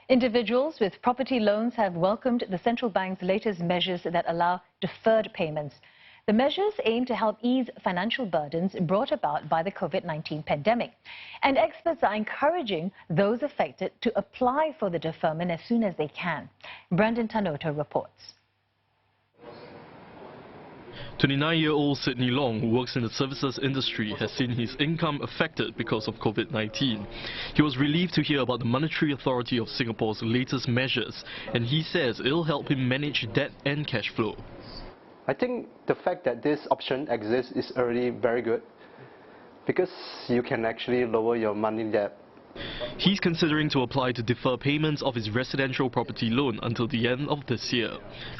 Individuals with property loans have welcomed the central bank's latest measures that allow deferred payments. The measures aim to help ease financial burdens brought about by the COVID-19 pandemic. And experts are encouraging those affected to apply for the deferment as soon as they can. Brandon Tanoto reports. 29-year-old Sydney Long, who works in the services industry, has seen his income affected because of COVID-19. He was relieved to hear about the Monetary Authority of Singapore's latest measures, and he says it'll help him manage debt and cash flow. I think the fact that this option exists is already very good because you can actually lower your money debt. He's considering to apply to defer payments of his residential property loan until the end of this year.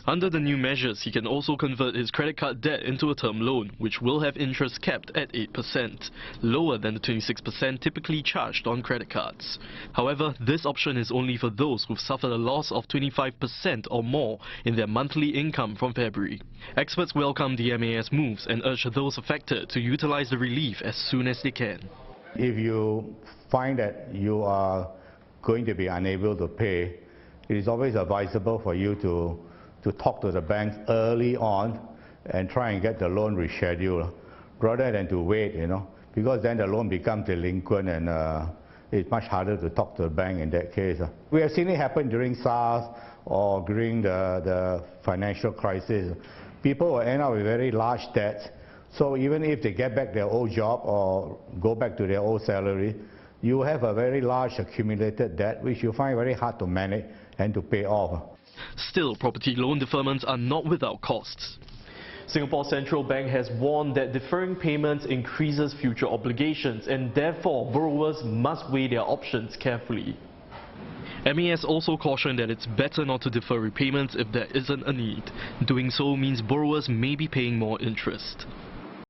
Under the new measures, he can also convert his credit card debt into a term loan, which will have interest capped at 8%, lower than the 26% typically charged on credit cards. However, this option is only for those who've suffered a loss of 25% or more in their monthly income from February. Experts welcome the MAS moves and urge those affected to utilize the relief as soon as they can. If you find that you are going to be unable to pay, it is always advisable for you to talk to the banks early on and try and get the loan rescheduled rather than to wait, because then the loan becomes delinquent and it's much harder to talk to the bank in that case. We have seen it happen during SARS or during the financial crisis. People will end up with very large debts. So even if they get back their old job or go back to their old salary, you have a very large accumulated debt which you find very hard to manage and to pay off. Still, property loan deferments are not without costs. Singapore Central Bank has warned that deferring payments increases future obligations and therefore borrowers must weigh their options carefully. MAS also cautioned that it's better not to defer repayments if there isn't a need. Doing so means borrowers may be paying more interest.